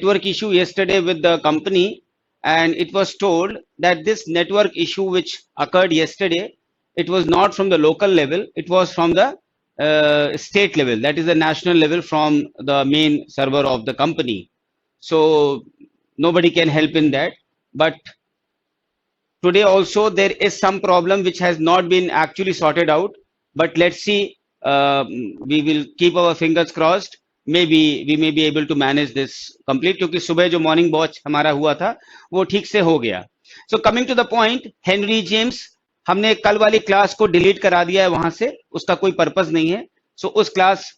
network issue yesterday with the company, and it was told that this network issue which occurred yesterday, it was not from the local level, it was from the state level, that is the national level, from the main server of the company. So nobody can help in that. But today also there is some problem which has not been actually sorted out, but let's see. We will keep our fingers crossed. Maybe we may be able to manage this complete, क्योंकि सुबह जो morning watch हमारा हुआ था वो ठीक से हो गया. So coming to the point, Henry James, हमने कल वाली क्लास को डिलीट करा दिया है वहां से, उसका कोई पर्पस नहीं है. सो उस क्लास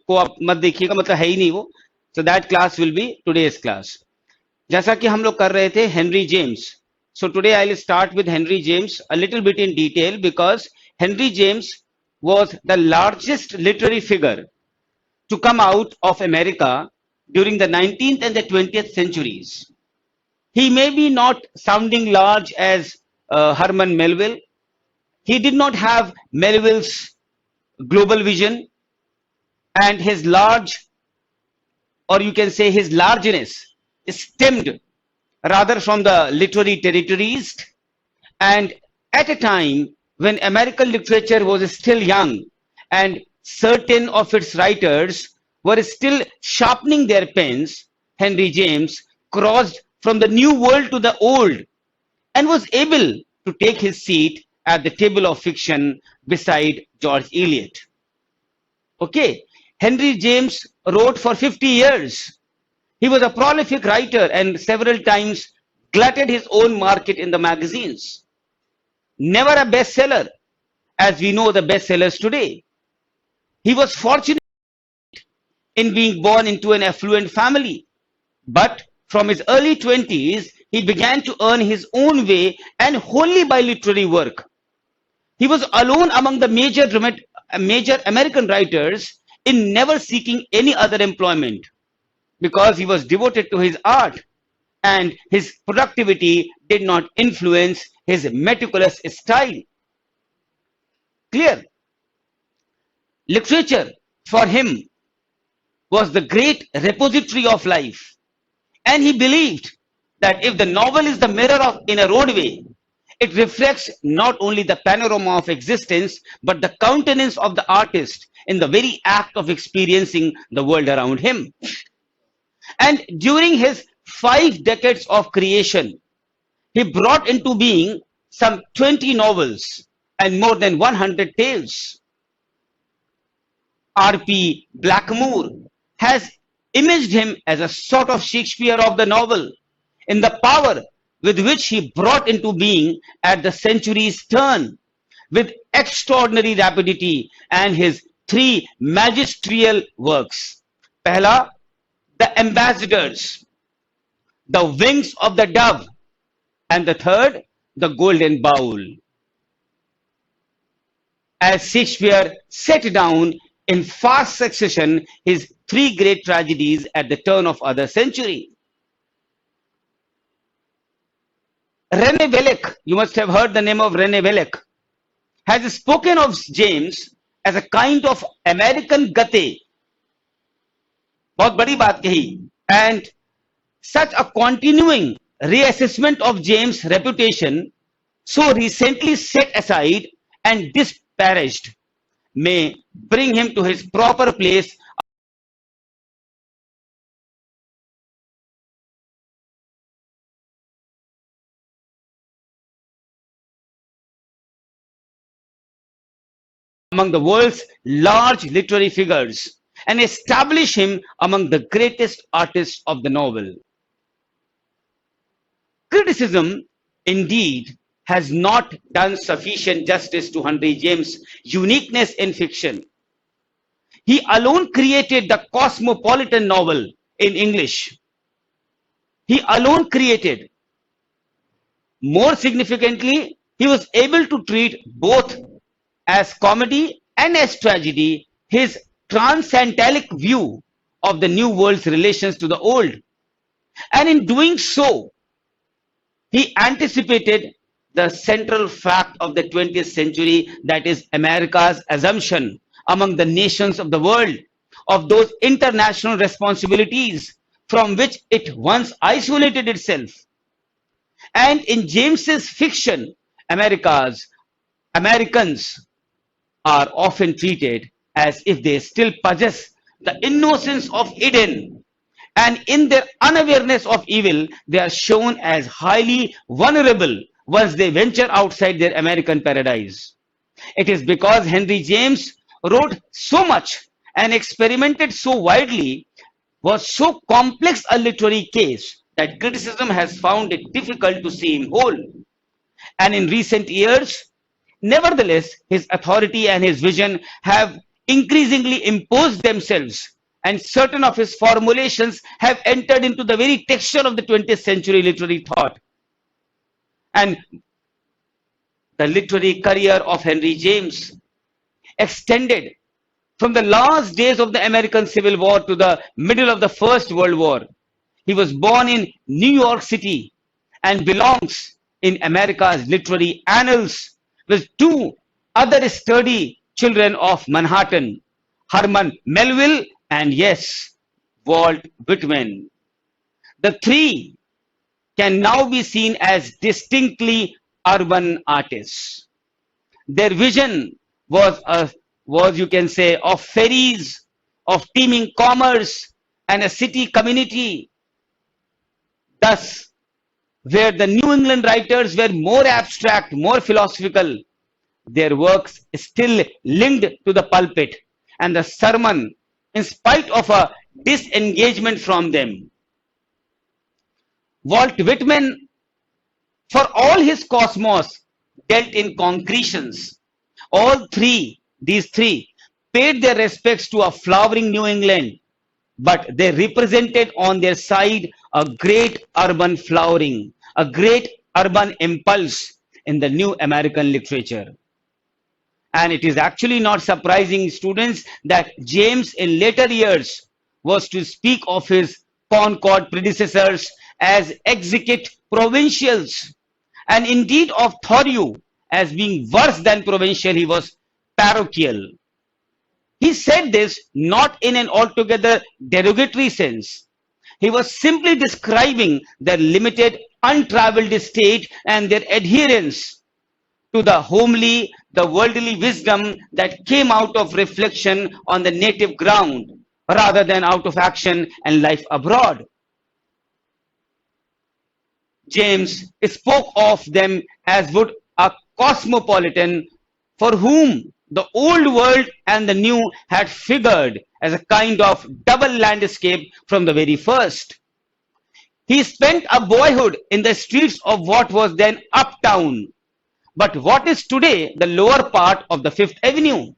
को आप मत देखिएगा, मतलब है ही नहीं वो. So that class will be today's class. जैसा कि हम लोग कर रहे थे Henry James. So today I'll start with Henry James a little bit in detail, because Henry James was the largest literary figure to come out of America during the 19th and the 20th centuries. He may be not sounding large as Herman Melville. He did not have Melville's global vision, and his large, or you can say his largeness, stemmed rather from the literary territories, and at a time when American literature was still young and certain of its writers were still sharpening their pens, Henry James crossed from the new world to the old and was able to take his seat at the table of fiction beside George Eliot. Okay, Henry James wrote for 50 years. He was a prolific writer and several times glutted his own market in the magazines. Never a bestseller, as we know the bestsellers today. He was fortunate in being born into an affluent family, but from his early 20s, he began to earn his own way, and wholly by literary work. He was alone among the major American writers in never seeking any other employment, because he was devoted to his art, and his productivity did not influence his meticulous style. Clear? Literature for him was the great repository of life, and he believed that if the novel is the mirror in a roadway, it reflects not only the panorama of existence, but the countenance of the artist in the very act of experiencing the world around him. And during his 5 decades of creation, he brought into being some 20 novels and more than 100 tales. R.P. Blackmore has imaged him as a sort of Shakespeare of the novel, in the power with which he brought into being at the century's turn, with extraordinary rapidity, and his 3 magisterial works. Pehla, The Ambassadors, The Wings of the Dove, and the third, The Golden Bowl. As Shakespeare set down in fast succession his 3 great tragedies at the turn of other century. René Vellec, you must have heard the name of René Vellec, has spoken of James as a kind of American Goethe. बहुत बड़ी बात कही. And such a continuing reassessment of James' reputation, so recently set aside and disparaged, may bring him to his proper place among the world's large literary figures, and establish him among the greatest artists of the novel. Criticism, indeed, has not done sufficient justice to Henry James' uniqueness in fiction. He alone created the cosmopolitan novel in English. He alone created. More significantly, he was able to treat both as comedy and as tragedy his transcendentalic view of the new world's relations to the old. And in doing so, he anticipated the central fact of the 20th century, that is America's assumption among the nations of the world of those international responsibilities from which it once isolated itself. And in James's fiction, Americans are often treated as if they still possess the innocence of Eden. And in their unawareness of evil, they are shown as highly vulnerable once they venture outside their American paradise. It is because Henry James wrote so much and experimented so widely, was so complex a literary case, that criticism has found it difficult to see him whole. And in recent years, nevertheless, his authority and his vision have increasingly imposed themselves, and certain of his formulations have entered into the very texture of the 20th century literary thought. And the literary career of Henry James extended from the last days of the American Civil War to the middle of the First World War. He was born in New York City and belongs in America's literary annals with two other sturdy children of Manhattan, Herman Melville and, yes, Walt Whitman. The three can now be seen as distinctly urban artists. Their vision was, you can say, of ferries, of teeming commerce, and a city community. Thus, where the New England writers were more abstract, more philosophical, their works still linked to the pulpit and the sermon in spite of a disengagement from them. Walt Whitman, for all his cosmos, dealt in concretions. These three, paid their respects to a flowering New England, but they represented on their side a great urban flowering, a great urban impulse in the new American literature. And it is actually not surprising, students, that James in later years was to speak of his Concord predecessors as executive provincials, and indeed of Thoreau as being worse than provincial. He was parochial. He said this not in an altogether derogatory sense. He was simply describing their limited, untraveled state and their adherence to the homely, the worldly wisdom that came out of reflection on the native ground rather than out of action and life abroad. James spoke of them as would a cosmopolitan for whom the old world and the new had figured as a kind of double landscape from the very first. He spent a boyhood in the streets of what was then Uptown, but what is today the lower part of the Fifth Avenue.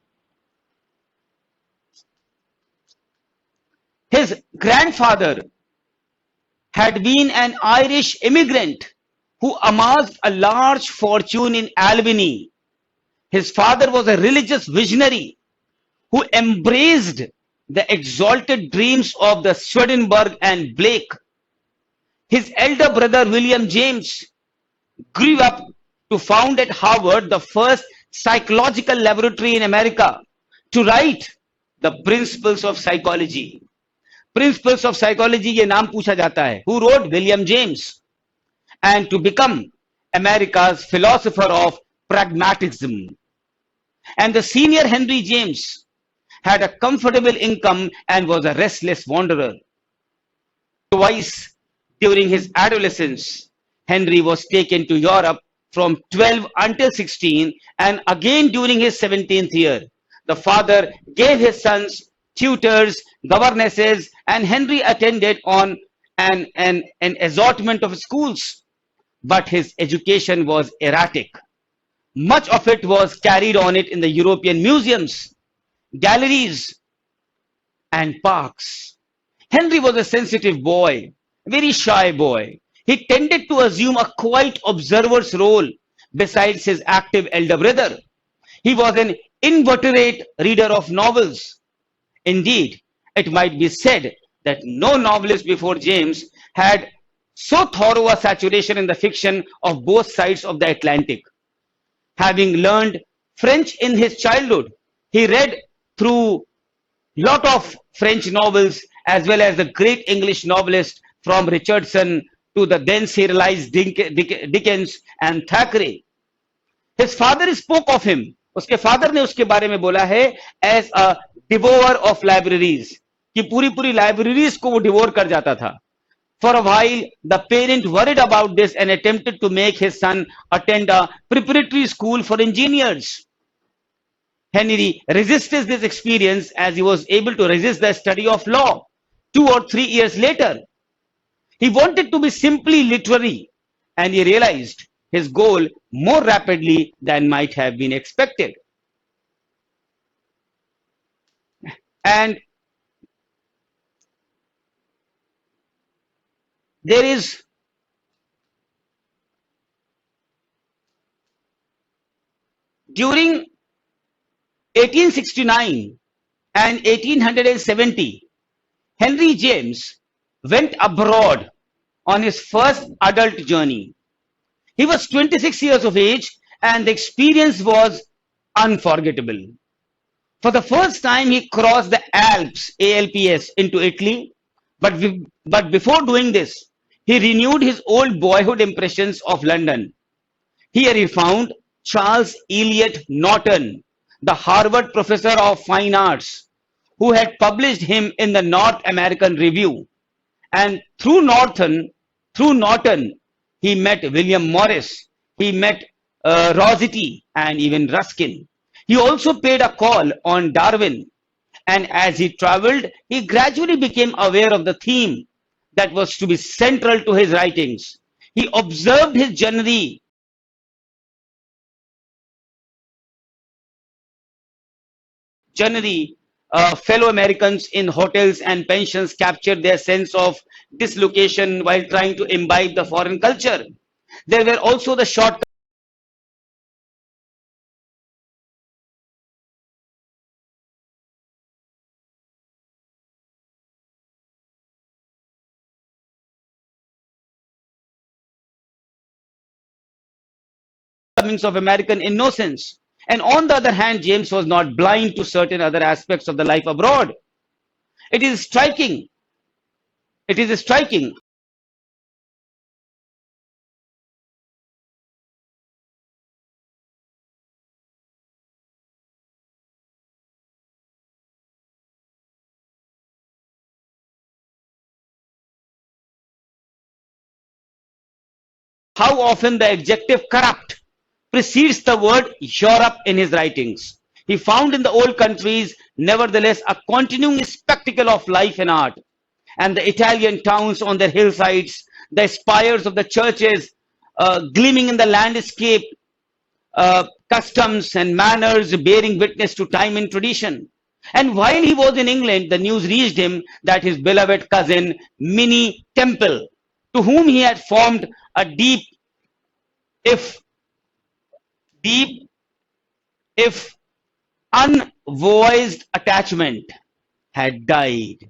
His grandfather had been an Irish immigrant who amassed a large fortune in Albany. His father was a religious visionary who embraced the exalted dreams of the Swedenborg and Blake. His elder brother William James grew up to found at Harvard the first psychological laboratory in America, to write the Principles of Psychology. Principles of Psychology ये नाम पूछा जाता है. Who wrote? William James. And to become America's philosopher of pragmatism. And the senior Henry James had a comfortable income and was a restless wanderer. Twice during his adolescence, Henry was taken to Europe from 12 until 16, and again during his 17th year. The father gave his sons tutors, governesses, and Henry attended on an assortment of schools. But his education was erratic. Much of it was carried on it in the European museums, galleries, and parks. Henry was a sensitive boy, a very shy boy. He tended to assume a quiet observer's role besides his active elder brother. He was an inveterate reader of novels. Indeed, it might be said that no novelist before James had so thorough a saturation in the fiction of both sides of the Atlantic. Having learned French in his childhood, he read through lot of French novels as well as the great English novelist from Richardson to the then serialized Dickens and Thackeray. His father spoke of him. उसके father ने उसके बारे में बोला है as a devourer of libraries, कि पूरी पूरी लाइब्रेरीज को वो डिवोर कर जाता था. For a while, the parent worried about this and attempted to make his son attend a preparatory school for engineers. Henry resisted this experience as he was able to resist the study of law 2 or 3 years later. He wanted to be simply literary, and he realized his goal more rapidly than might have been expected. And there is during 1869 and 1870, Henry James went abroad on his first adult journey. He was 26 years of age and the experience was unforgettable. For the first time, he crossed the Alps, ALPS, into Italy, but before doing this, he renewed his old boyhood impressions of London. Here he found Charles Eliot Norton, the Harvard professor of fine arts, who had published him in the North American Review. And through Norton, he met William Morris, he met Rossetti, and even Ruskin. He also paid a call on Darwin, and as he traveled, he gradually became aware of the theme that was to be central to his writings. He observed his journey fellow Americans in hotels and pensions captured their sense of dislocation while trying to imbibe the foreign culture. There were also the short of American innocence. And on the other hand, James was not blind to certain other aspects of the life abroad. It is striking how often the adjective corrupt precedes the word Europe in his writings. He found in the old countries, nevertheless, a continuing spectacle of life and art. And the Italian towns on their hillsides, the spires of the churches gleaming in the landscape, customs and manners bearing witness to time and tradition. And while he was in England, the news reached him that his beloved cousin, Minnie Temple, to whom he had formed a deep, if unvoiced attachment, had died.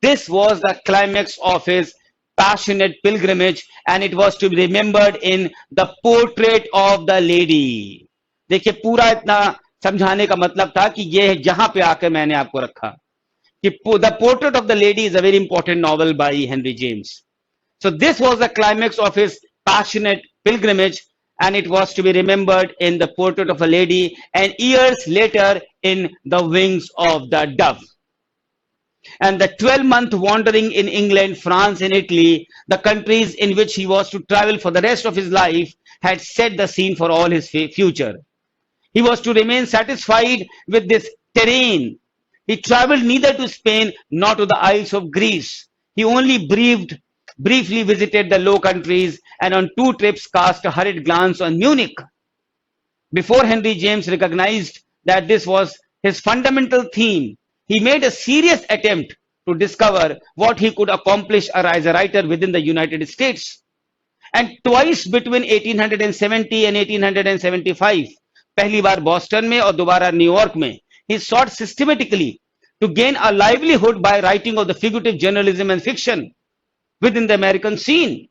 This was the climax of his passionate pilgrimage, and it was to be remembered in the portrait of the lady. देखिए पूरा इतना समझाने का मतलब था कि ये जहां पे आकर मैंने आपको रखा कि the portrait of the lady is a very important novel by Henry James. So this was the climax of his passionate pilgrimage, and it was to be remembered in the portrait of a lady, and years later in the wings of the dove. And the 12-month wandering in England, France, and Italy, the countries in which he was to travel for the rest of his life, had set the scene for all his future. He was to remain satisfied with this terrain. He traveled neither to Spain nor to the Isles of Greece. He only briefly visited the Low Countries and on 2 trips cast a hurried glance on Munich. Before Henry James recognized that this was his fundamental theme, he made a serious attempt to discover what he could accomplish as a writer within the United States. And twice between 1870 and 1875, पहली बार Boston में और दोबारा New York में, he sought systematically to gain a livelihood by writing of the figurative journalism and fiction within the American scene.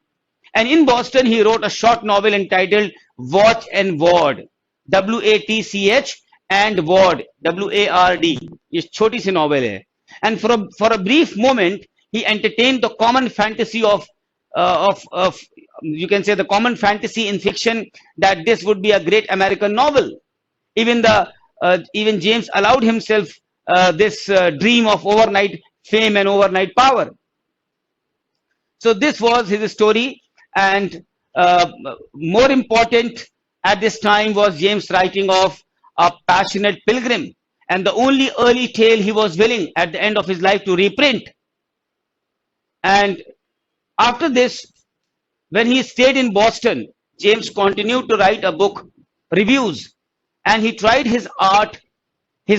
And in Boston, he wrote a short novel entitled Watch and Ward, WATCH and Ward, WARD. ये छोटी सी novel है. and for a brief moment he entertained the common fantasy of you can say the common fantasy in fiction that this would be a great American novel. Even James allowed himself this dream of overnight fame and overnight power. So this was his story, and more important at this time was James writing of a passionate pilgrim, and the only early tale he was willing at the end of his life to reprint. And after this, when he stayed in Boston, James continued to write a book reviews, and he tried his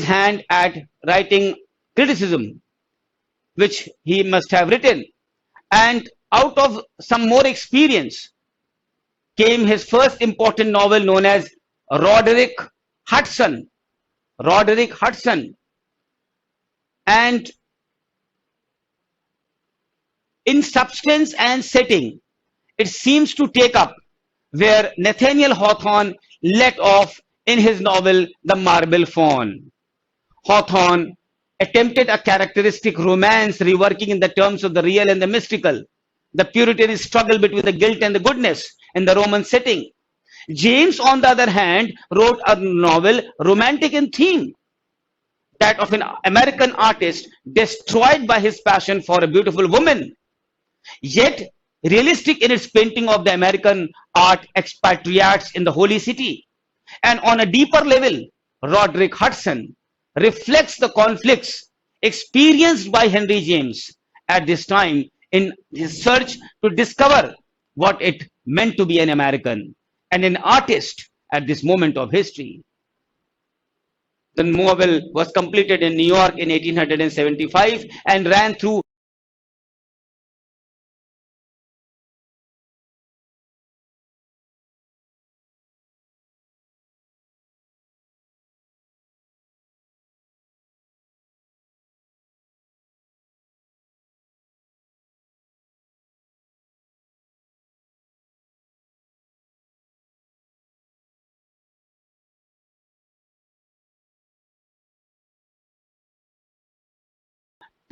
hand at writing criticism, which he must have written. And out of some more experience came his first important novel known as Roderick Hudson. Roderick Hudson. And in substance and setting, it seems to take up where Nathaniel Hawthorne let off in his novel The Marble Faun. Hawthorne attempted a characteristic romance reworking in the terms of the real and the mystical, the Puritan struggle between the guilt and the goodness in the Roman setting. James, on the other hand, wrote a novel romantic in theme, that of an American artist destroyed by his passion for a beautiful woman, yet realistic in its painting of the American art expatriates in the Holy City. And on a deeper level, Roderick Hudson reflects the conflicts experienced by Henry James at this time in his search to discover what it meant to be an American and an artist at this moment of history. The novel was completed in New York in 1875 and ran through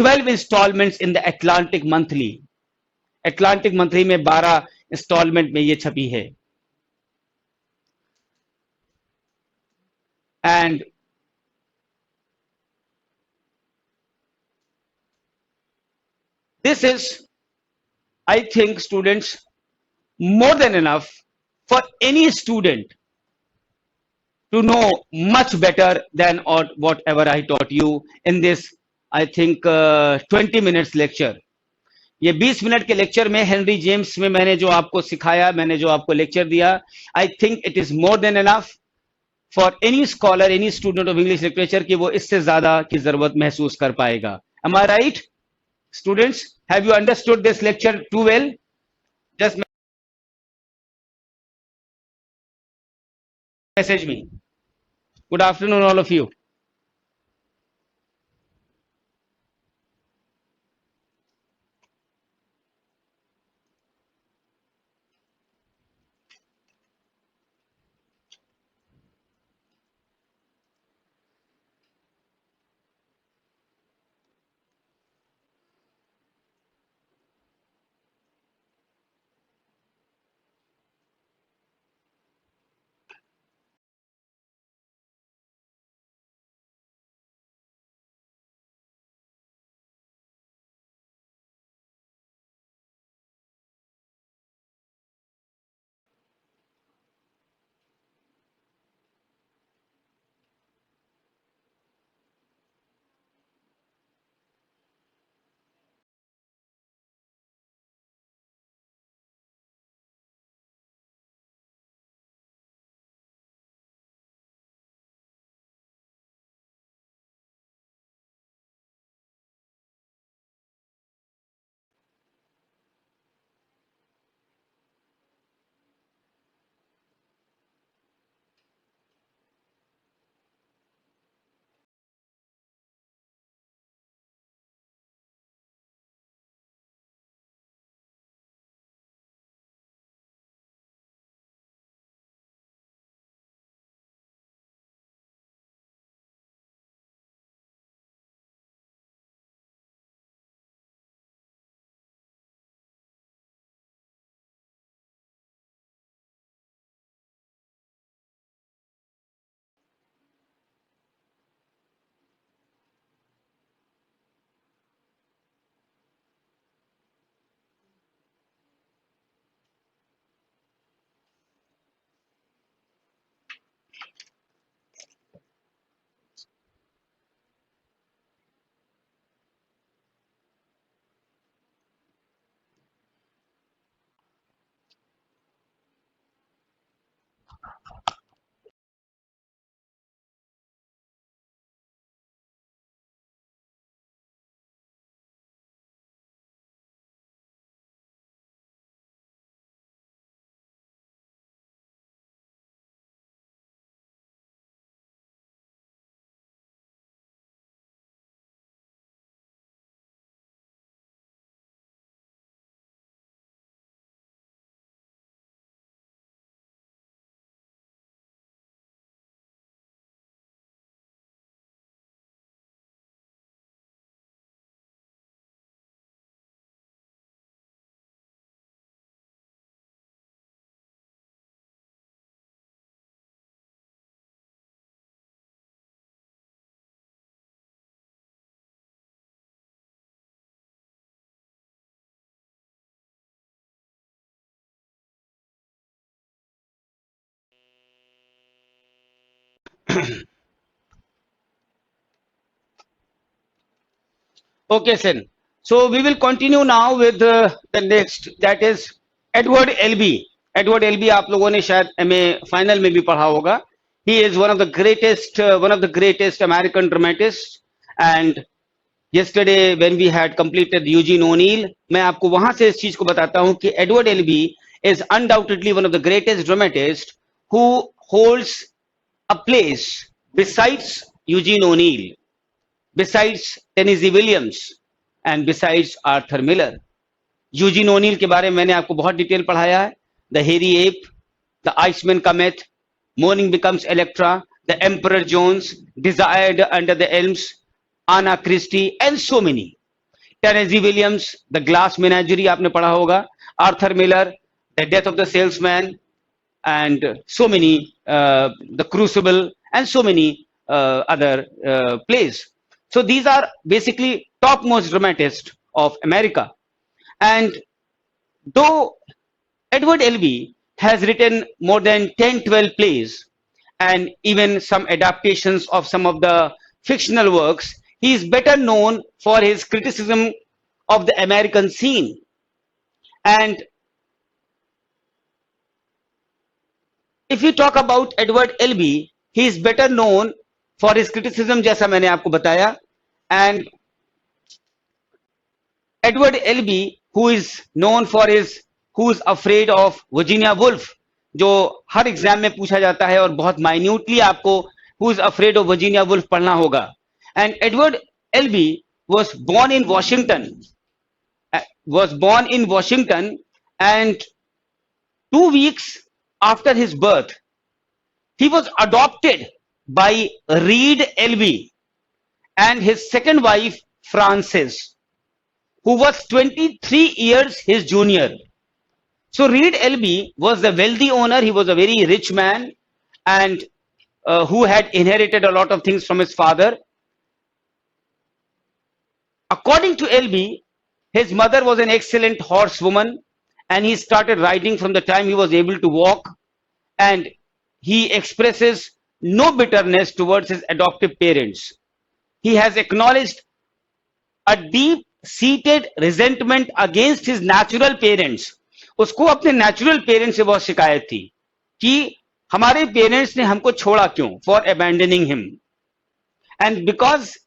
twelve instalments in the Atlantic Monthly. Atlantic Monthly में 12 instalment में ये छपी है. And this is, I think, students, more than enough for any student to know much better than or whatever I taught you in this, I think, 20 minutes lecture. ये 20 minute के lecture में Henry James में मैंने जो आपको सिखाया, मैंने जो आपको लेक्चर दिया, I think it is more than enough for any scholar, any student of English literature कि वो इससे ज्यादा की जरूरत महसूस कर पाएगा. Am I right students? Have you understood this lecture too well? Just message me. Good afternoon all of you. Okay, Sen. So we will continue now with the next, that is Edward Elby. Edward Elby आप लोगों ने शायद MA final में भी पढ़ा होगा. He is one of the greatest American dramatists. And yesterday when we had completed Eugene O'Neill, मैं आपको वहां से इस चीज को बताता हूं कि Edward Elby is undoubtedly one of the greatest dramatists who holds a place besides Eugene O'Neill, besides Tennessee Williams, and besides Arthur Miller. Eugene O'Neill के बारे में मैंने आपको बहुत डिटेल पढ़ाया है. The hairy ape, the iceman cometh, mourning becomes Electra, the emperor Jones, desired under the elms, Anna Christie, and so many. Tennessee Williams, the glass menagerie आपने पढ़ा होगा. Arthur Miller, the death of the salesman, and so many, the Crucible, and so many other plays. So these are basically topmost dramatists of America. And though Edward Elby has written more than 10-12 plays and even some adaptations of some of the fictional works, he is better known for his criticism of the American scene. And if you talk about Edward Elby, he is better known for his criticism, जैसा मैंने आपको बताया. And Edward Elby, who is known for his Who's Afraid of Virginia Woolf, जो हर exam में पूछा जाता है और बहुत माइन्यूटली आपको Who's Afraid of Virginia Woolf पढ़ना होगा. And Edward Elby was born in Washington, and 2 weeks after his birth, he was adopted by Reed Elby and his second wife, Frances, who was 23 years his junior. So Reed Elby was the wealthy owner. He was a very rich man, and who had inherited a lot of things from his father. According to Elby, his mother was an excellent horsewoman, and he started riding from the time he was able to walk. And he expresses no bitterness towards his adoptive parents. He has acknowledged a deep-seated resentment against his natural parents. उसको अपने natural parents से बहुत शिकायत थी कि हमारे parents ने हमको छोड़ा क्यों, for abandoning him. And because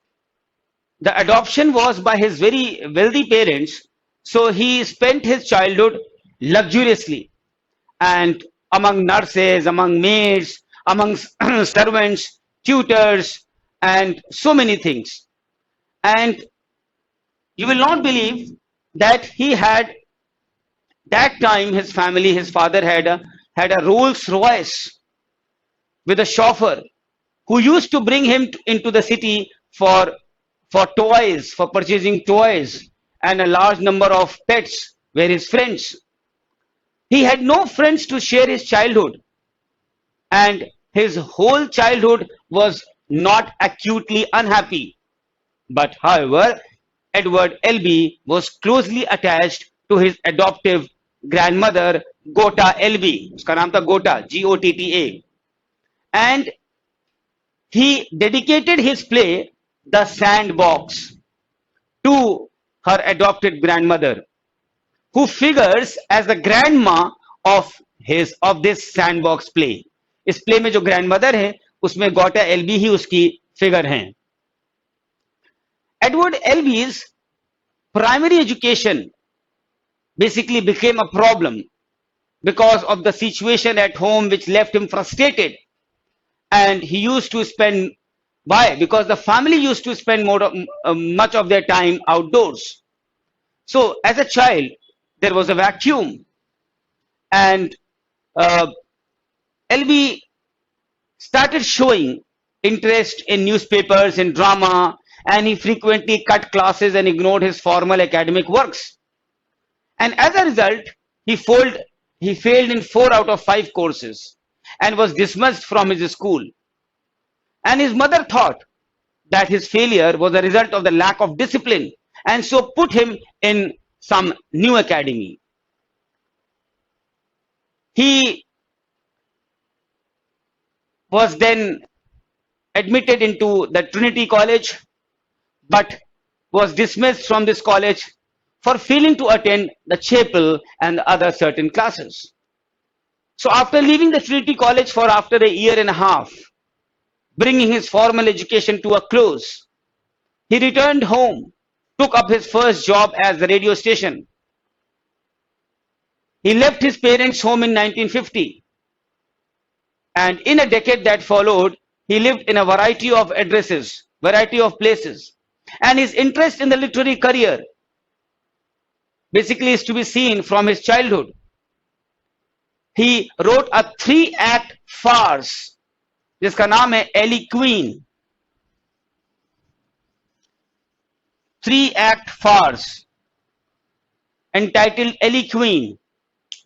the adoption was by his very wealthy parents, so he spent his childhood luxuriously and among nurses, among maids, among servants, tutors, and so many things. And you will not believe that he had, that time his family, his father had a Rolls Royce with a chauffeur who used to bring him into the city for toys, for purchasing toys, and a large number of pets were his friends. He had no friends to share his childhood, and his whole childhood was not acutely unhappy. But however, Edward Elby was closely attached to his adoptive grandmother, Gota Elby. उसका नाम था Gota, Gotta, and he dedicated his play, The Sandbox, to her adopted grandmother, who figures as the grandma of this Sandbox play. इस play में जो grandmother है उसमें गोटा एल्बी ही उसकी फिगर हैं. Edward Elby's primary education basically became a problem because of the situation at home, which left him frustrated. And he used to spend, why? Because the family used to spend much of their time outdoors. So as a child, there was a vacuum, and Elby started showing interest in newspapers and drama, and he frequently cut classes and ignored his formal academic works. And as a result, he failed in 4 out of 5 courses and was dismissed from his school. And his mother thought that his failure was a result of the lack of discipline, and so put him in some new academy. He was then admitted into the Trinity College, but was dismissed from this college for failing to attend the chapel and other certain classes. So after leaving the Trinity College for after a year and a half, bringing his formal education to a close, he returned home, took up his first job as a radio station. He left his parents' home in 1950, and in a decade that followed, he lived in a variety of addresses, variety of places. And his interest in the literary career basically is to be seen from his childhood. He wrote a 3-act farce जिसका नाम है Ellie Queen. 3-act farce entitled Ellie Queen.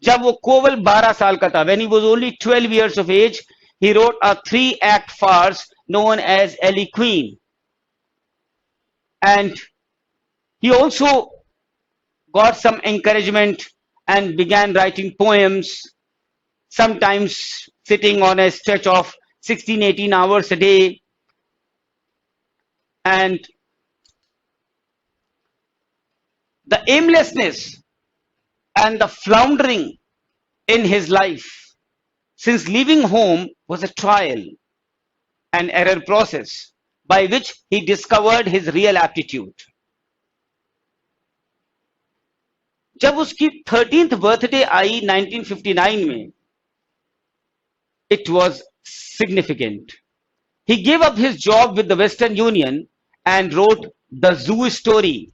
जब वो केवल 12 साल का था, when he was only 12 years of age, he wrote a 3-act farce known as Ellie Queen. And he also got some encouragement and began writing poems, sometimes sitting on a stretch of 16-18 hours a day. And the aimlessness and the floundering in his life since leaving home was a trial and error process by which he discovered his real aptitude. जब उसकी 13th birthday आई 1959 में, it was significant. He gave up his job with the Western Union and wrote The Zoo Story.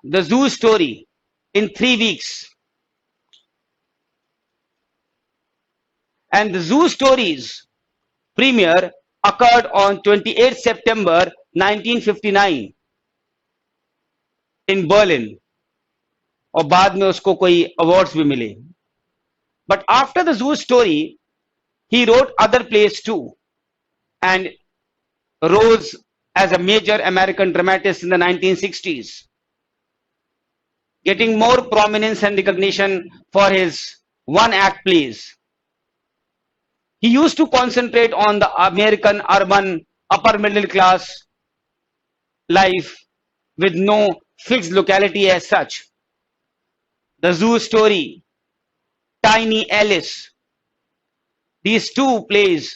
The Zoo Story in 3 weeks. And the Zoo Stories premiere occurred on 28 September 1959 in Berlin. और बाद में उसको कोई awards भी मिले. But after the Zoo Story, he wrote other plays too and rose as a major American dramatist in the 1960s, getting more prominence and recognition for his one-act plays. He used to concentrate on the American urban upper middle class life with no fixed locality as such. The Zoo Story, Tiny Alice, these two plays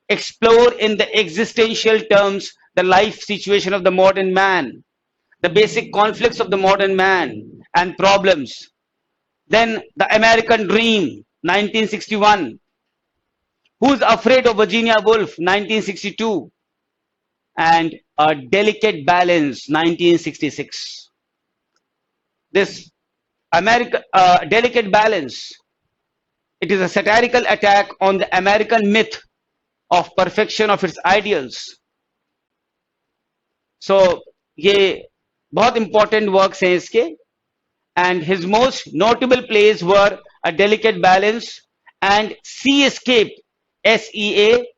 explore in the existential terms the life situation of the modern man, the basic conflicts of the modern man and problems. Then The American Dream, 1961. Who's Afraid of Virginia Woolf, 1962. And A Delicate Balance, 1966. This Delicate Balance, it is a satirical attack on the American myth of perfection of its ideals. So, ये बहुत important works हैं इसके, and his most notable plays were A Delicate Balance and Seascape, SEASCAPE,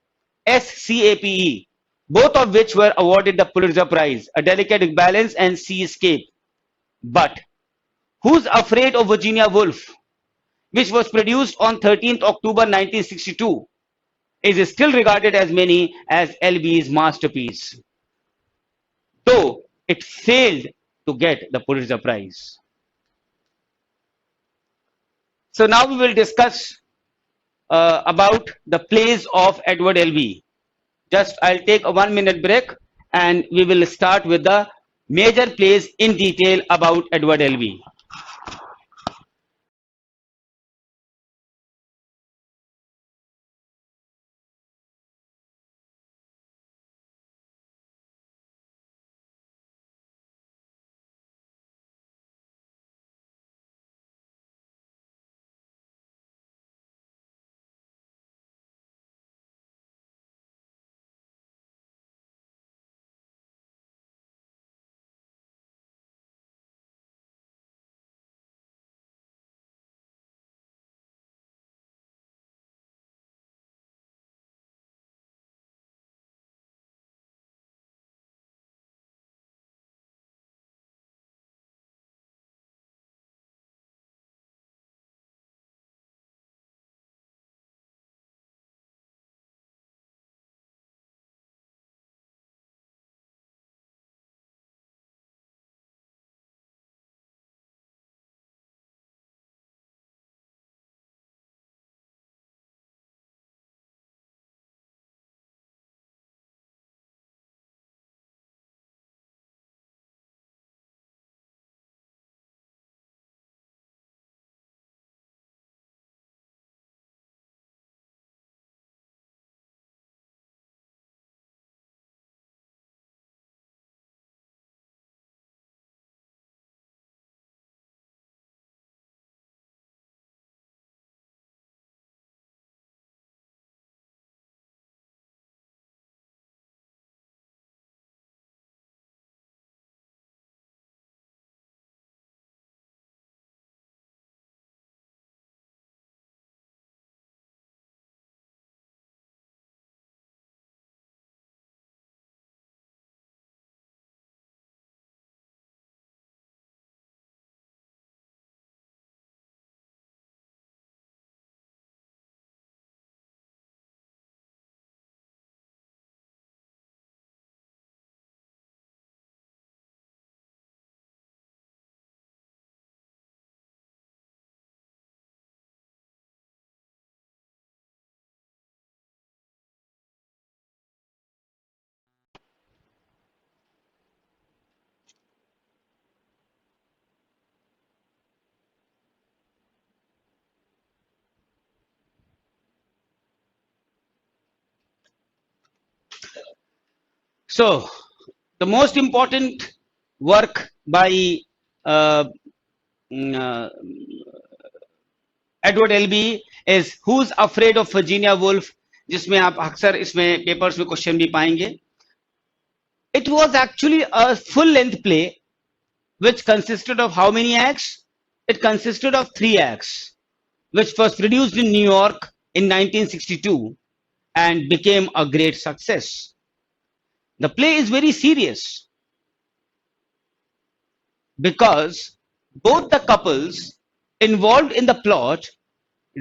both of which were awarded the Pulitzer Prize, A Delicate Balance and Seascape. But Who's Afraid of Virginia Woolf, which was produced on 13th October 1962, is still regarded as many as LB's masterpiece, though it failed to get the Pulitzer Prize. So now we will discuss about the plays of Edward Albee. Just I'll take a 1-minute break and we will start with the major plays in detail about Edward Albee. So the most important work by uh, Edward Albee is Who's Afraid of Virginia Woolf, जिसमें आप अक्सर इसमें papers में question भी पाएंगे. It was actually a full length play which consisted of how many acts? It consisted of 3 acts, which was produced in New York in 1962 and became a great success. The play is very serious because both the couples involved in the plot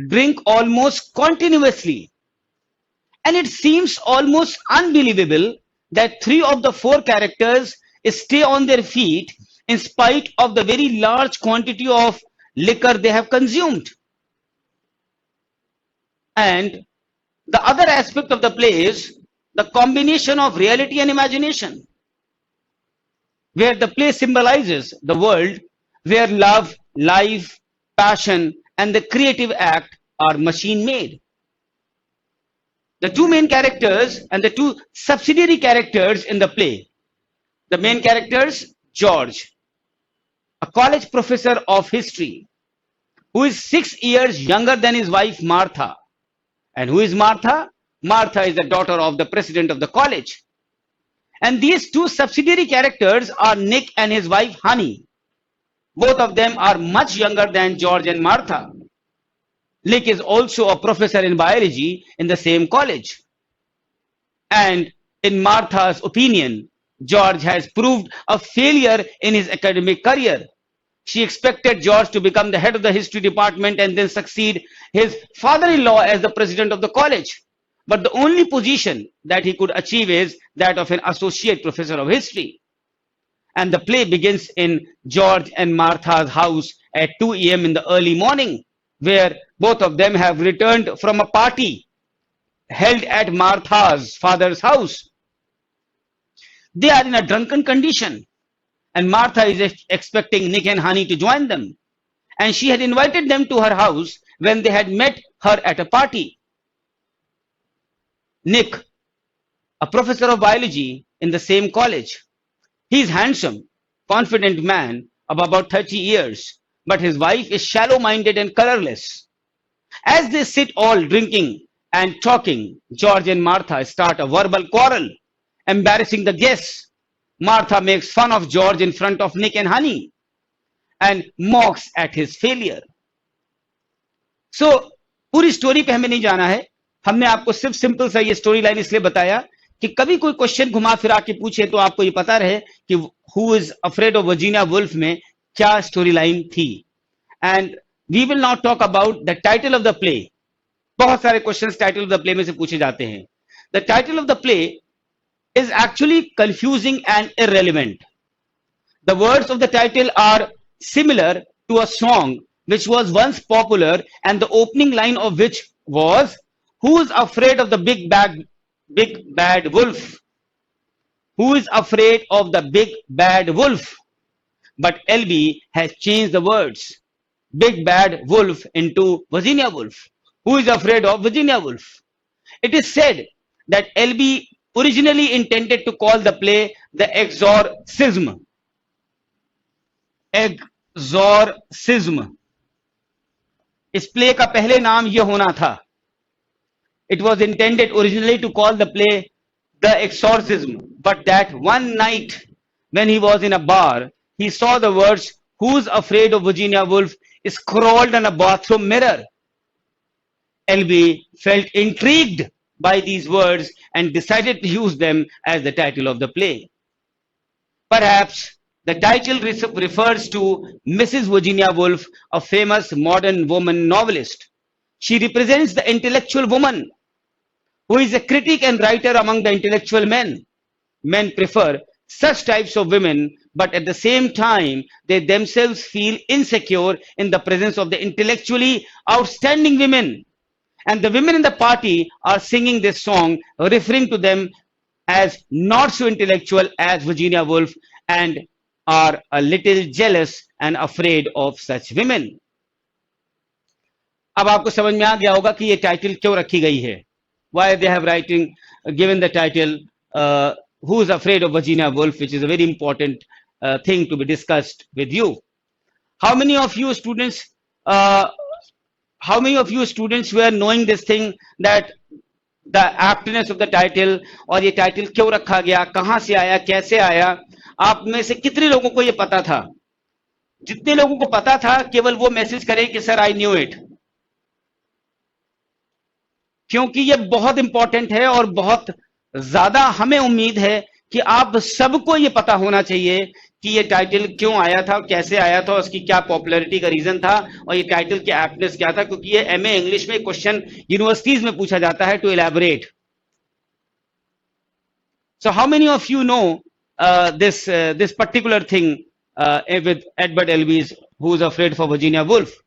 drink almost continuously, and it seems almost unbelievable that 3 of the 4 characters stay on their feet in spite of the very large quantity of liquor they have consumed. And the other aspect of the play is the combination of reality and imagination, where the play symbolizes the world where love, life, passion, and the creative act are machine made. The 2 main characters and the 2 subsidiary characters in the play. The main characters, George, a college professor of history, who is 6 years younger than his wife Martha. And who is Martha? Martha is the daughter of the president of the college. And these 2 subsidiary characters are Nick and his wife Honey. Both of them are much younger than George and Martha. Nick is also a professor in biology in the same college. And in Martha's opinion, George has proved a failure in his academic career. She expected George to become the head of the history department and then succeed his father-in-law as the president of the college. But the only position that he could achieve is that of an associate professor of history. And the play begins in George and Martha's house at 2 a.m. in the early morning, where both of them have returned from a party held at Martha's father's house. They are in a drunken condition, and Martha is expecting Nick and Honey to join them. And she had invited them to her house when they had met her at a party. Nick, a professor of biology in the same college. He is handsome, confident man of about 30 years, but his wife is shallow-minded and colorless. As they sit all drinking and talking, George and Martha start a verbal quarrel, embarrassing the guests. Martha makes fun of George in front of Nick and Honey and mocks at his failure. So, पूरी story पे हमें नहीं जाना है. हमने आपको सिर्फ simple सा ये स्टोरी लाइन इसलिए बताया कि कभी कोई क्वेश्चन घुमा फिरा के पूछे तो आपको ये पता रहे कि who is afraid of Virginia Woolf में क्या स्टोरी लाइन थी. And we will not talk about the title of the play. बहुत सारे questions title of the play में से पूछे जाते हैं. The title of the play is actually confusing and irrelevant. The words of the title are similar to a song which was once popular and the opening line of which was, "Who is afraid of the big bad wolf? Who is afraid of the big bad wolf?" But LB has changed the words big bad wolf into Virginia Woolf. Who is afraid of Virginia Woolf? It is said that LB originally intended to call the play The Exorcism. Exorcism. इस play का पहले नाम यह होना था. It was intended originally to call the play The Exorcism, but that one night when he was in a bar, he saw the words "Who's afraid of Virginia Woolf" scrawled on a bathroom mirror. LB felt intrigued by these words and decided to use them as the title of the play. Perhaps the title refers to Mrs. Virginia Woolf, a famous modern woman novelist. She represents the intellectual woman who is a critic and writer among the intellectual men. Men prefer such types of women, but at the same time, they themselves feel insecure in the presence of the intellectually outstanding women. And the women in the party are singing this song, referring to them as not so intellectual as Virginia Woolf and are a little jealous and afraid of such women. अब आपको समझ में आ गया होगा कि ये title क्यों रखी गई है. Why they have given the title Who is Afraid of Virginia Woolf, which is a very important thing to be discussed with you. How many of you students, uh, how many of you students were knowing this thing, that the aptness of the title, और ये title क्यों रखा गया, कहां से आया, कैसे आया? आप में से कितने लोगों को ये पता था? जितने लोगों को पता था केवल वो मैसेज करें कि सर आई न्यू इट, क्योंकि ये बहुत इंपॉर्टेंट है और बहुत ज्यादा हमें उम्मीद है कि आप सबको ये पता होना चाहिए कि ये टाइटल क्यों आया था, कैसे आया था, उसकी क्या पॉपुलैरिटी का रीजन था, और ये टाइटल की एप्टनेस क्या था, क्योंकि ये एमए इंग्लिश में क्वेश्चन यूनिवर्सिटीज में पूछा जाता है to elaborate. So how many of you know this particular thing with Edward Elvis, who's afraid for Virginia Woolf?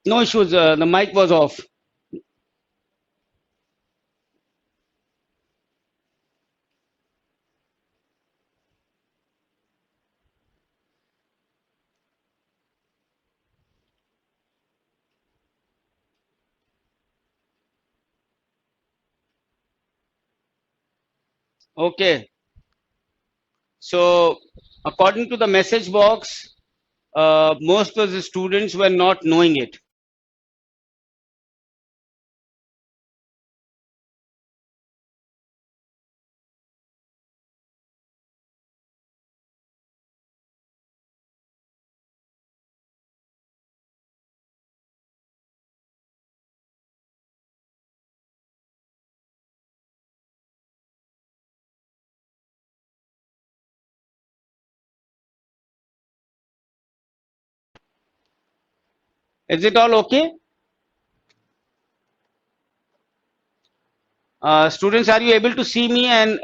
No issues. The mic was off. Okay. So according to the message box, most of the students were not knowing it. Is it all okay? Students, are you able to see me and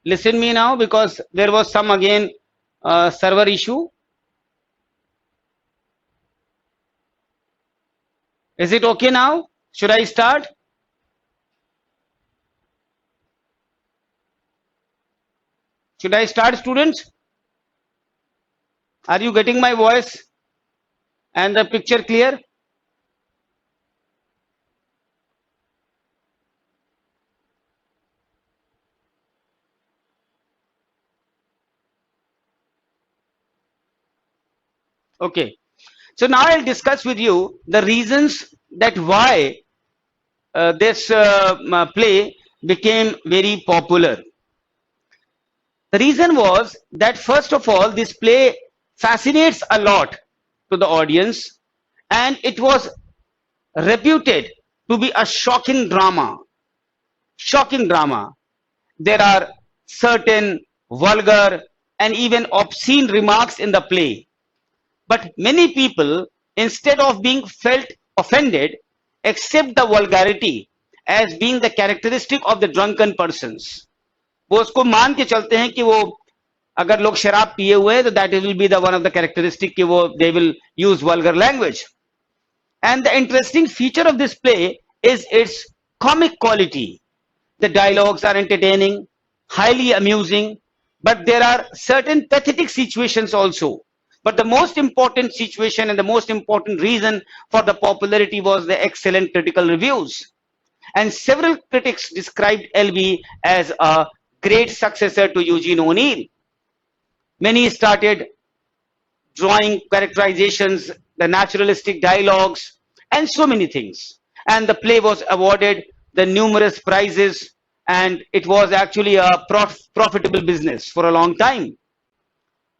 listen me now? Because there was some again server issue. Is it okay now? Should I start? Should I start, students? Are you getting my voice and the picture clear? Okay. So now I'll discuss with you the reasons that why this play became very popular. The reason was that first of all, this play fascinates a lot to the audience, and it was reputed to be a shocking drama. Shocking drama. There are certain vulgar and even obscene remarks in the play. But many people, instead of being felt offended, accept the vulgarity as being the characteristic of the drunken persons. वो उसको मान के चलते हैं कि वो अगर लोग शराब पिए हुए हैं तो that will be the one of the characteristic कि वो they will use vulgar language. And the interesting feature of this play is its comic quality. The dialogues are entertaining, highly amusing, but there are certain pathetic situations also. But the most important situation and the most important reason for the popularity was the excellent critical reviews. And several critics described LB as a great successor to Eugene O'Neill. Many started drawing characterizations, the naturalistic dialogues, and so many things. And the play was awarded the numerous prizes, and it was actually a profitable business for a long time.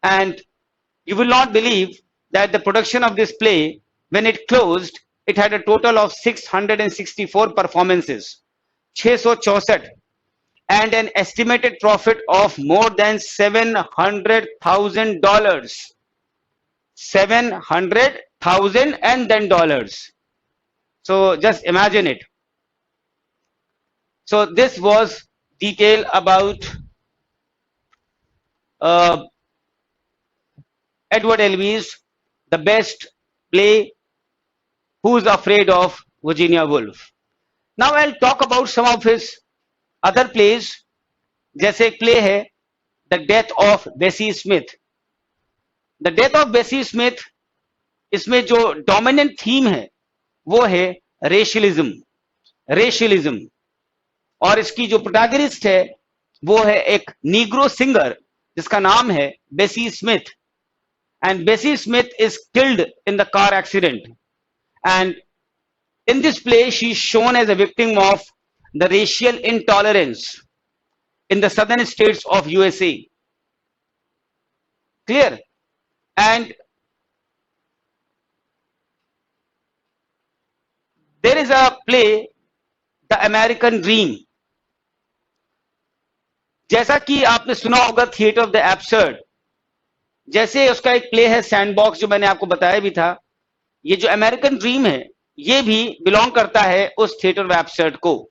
And you will not believe that the production of this play, when it closed, it had a total of 664 performances, 664, and an estimated profit of more than $700,000. 700,000 and then dollars. So just imagine it. So this was detail about Edward Elby's The Best Play, Who's Afraid of Virginia Woolf. Now I'll talk about some of his other plays. जैसे एक play है The Death of Bessie Smith. The Death of Bessie Smith, इसमें जो dominant theme है वो है racialism. और इसकी जो प्रोटैगनिस्ट है वो है एक नीग्रो सिंगर जिसका नाम है Bessie Smith. And Bessie Smith is killed in the car accident, and in this play she is shown as a victim of the racial intolerance in the southern states of USA. Clear? And there is a play, The American Dream. जैसा कि आपने सुना होगा theatre of the absurd, जैसे उसका एक play है sandbox जो मैंने आपको बताया भी था. ये जो अमेरिकन ड्रीम है ये भी बिलोंग करता है उस थिएटर ऑफ एब्सर्ड को.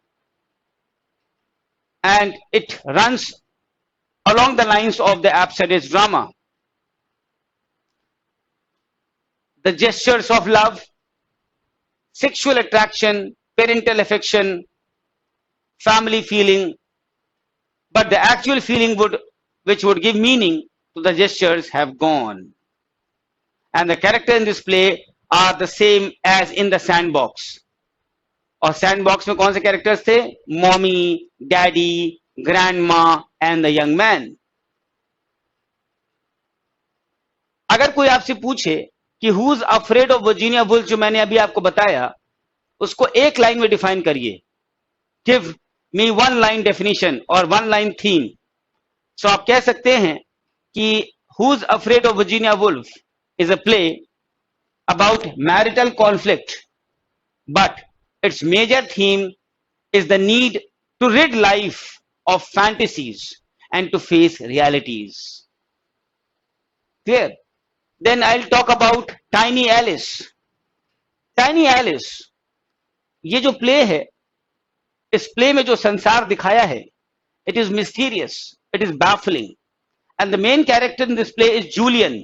And it runs along the lines of the absurdist drama. The gestures of love, sexual attraction, parental affection, family feeling, but the actual feeling which would give meaning to the gestures have gone. And the characters in this play are the same as in the sandbox. और sandbox में कौन से characters थे? Mommy, daddy, grandma and the young man. अगर कोई आपसे पूछे कि who is afraid of Virginia Woolf, जो मैंने अभी आपको बताया, उसको एक लाइन में डिफाइन करिए. Give me one line definition और वन लाइन थीम. सो आप कह सकते हैं कि who is afraid of Virginia wolf is a play about marital conflict, but its major theme is the need to rid life of fantasies and to face realities. Clear? Then I'll talk about Tiny Alice. Tiny Alice, ये जो play है, इस play में जो संसार दिखाया है, it is mysterious, it is baffling, and the main character in this play is Julian,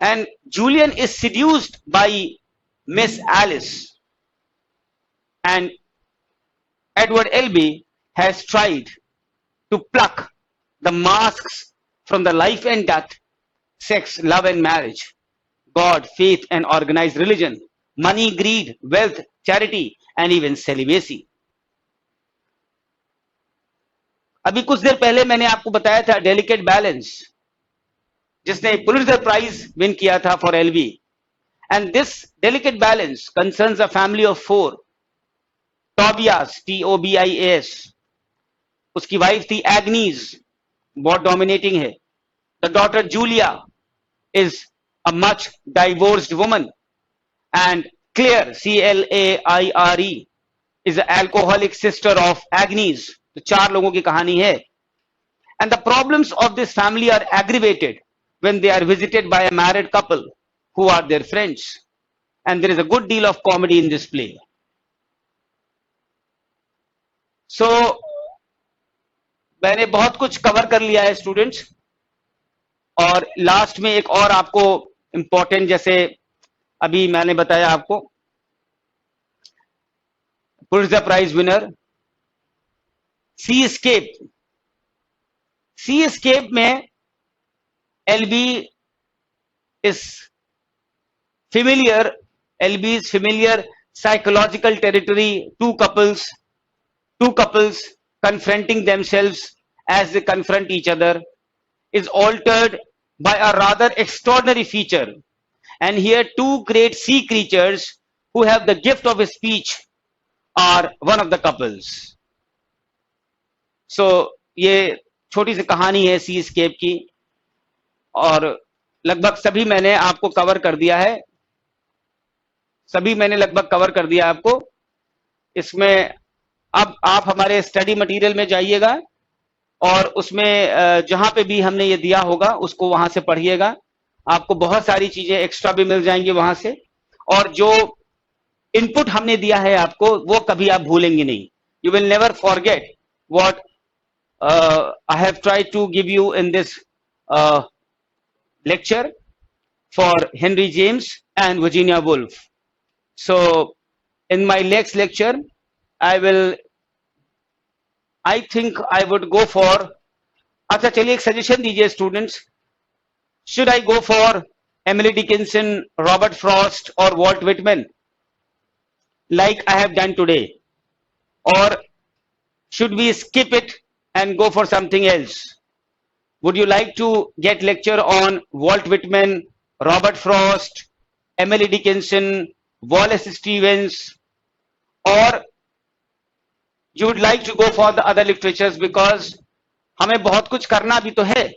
and Julian is seduced by Miss Alice. And Edward Albee has tried to pluck the masks from the life and death, sex, love and marriage, God, faith and organized religion, money, greed, wealth, charity and even celibacy. अभी कुछ देर पहले मैंने आपको बताया था delicate balance, जिसने Pulitzer prize win किया था for Albee. And this delicate balance concerns a family of 4. Tobias, Tobias, उसकी वाइफ थी एग्नीज, बहुत डोमिनेटिंग है. The daughter Julia is a much divorced woman, and Claire, Claire, is the alcoholic sister of Agnes. तो चार लोगों की कहानी है. And the problems of this family are aggravated when they are visited by a married couple who are their friends. And there is a good deal of comedy in this play. So मैंने बहुत कुछ cover कर लिया है students, और last में एक और आपको इंपॉर्टेंट, जैसे अभी मैंने बताया आपको, Pulitzer prize winner Seascape. Seascape में Albee is familiar, LB is familiar psychological territory, two couples confronting themselves as they confront each other, is altered by a rather extraordinary feature. And here two great sea creatures who have the gift of speech are one of the couples. So ये छोटी सी कहानी है सी escape की, और लगभग सभी मैंने आपको कवर कर दिया है. सभी मैंने लगभग कवर कर दिया आपको इसमें. अब आप हमारे स्टडी मटेरियल में जाइएगा और उसमें जहां पे भी हमने ये दिया होगा उसको वहां से पढ़िएगा. आपको बहुत सारी चीजें एक्स्ट्रा भी मिल जाएंगी वहां से, और जो इनपुट हमने दिया है आपको वो कभी आप भूलेंगे नहीं. You will never forget what I have tried to give you in this lecture for Henry James and Virginia Woolf. So in my next lecture I think I would go for, अच्छा चलिए एक suggestion दीजिए students, should I go for Emily Dickinson, Robert Frost or Walt Whitman like I have done today, or should we skip it and go for something else? Would you like to get lecture on Walt Whitman, Robert Frost, Emily Dickinson, Wallace Stevens, or you would like to go for the other literatures? Because हमें बहुत कुछ करना भी तो है.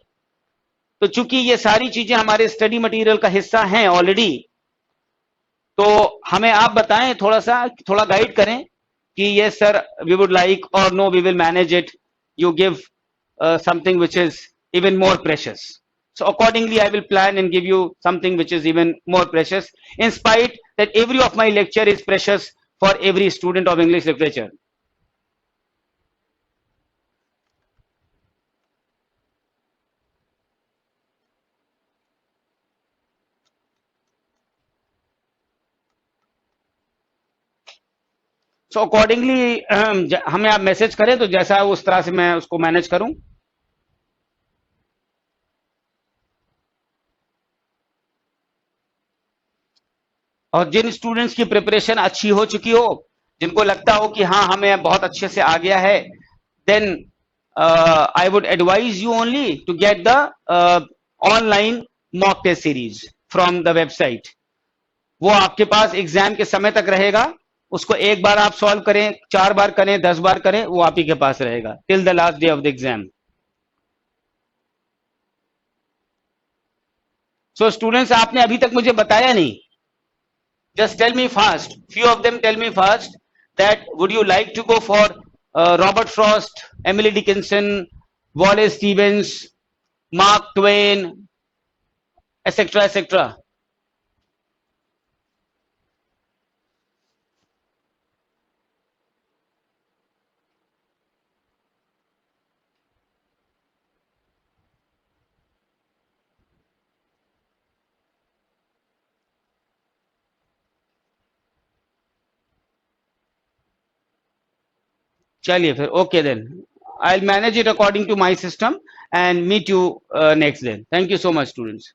तो चूंकि ये सारी चीजें हमारे स्टडी मटेरियल का हिस्सा हैं ऑलरेडी, तो हमें आप बताएं, थोड़ा गाइड करें कि yes sir we would like, or no we will manage it. You give something which is even more precious. So accordingly I will plan and give you something which is even more precious, in spite that every of my lecture is precious for every student of English literature. So accordingly हमें आप message करें तो जैसा उस तरह से मैं उसको मैनेज करूं. और जिन स्टूडेंट्स की प्रिपरेशन अच्छी हो चुकी हो, जिनको लगता हो कि हाँ हमें बहुत अच्छे से आ गया है, then I would advise you only to get the online mock test series from the website. वो आपके पास एग्जाम के समय तक रहेगा. उसको एक बार आप सॉल्व करें, 4 बार करें, 10 बार करें, वो आप ही के पास रहेगा till the last day of the exam. So students, आपने अभी तक मुझे बताया नहीं. Just tell me fast. Few of them tell me fast that would you like to go for Robert Frost, Emily Dickinson, Wallace Stevens, Mark Twain, etc., etc. चलिए फिर, okay then. I'll manage it according to my system and meet you next then. Thank you so much, students.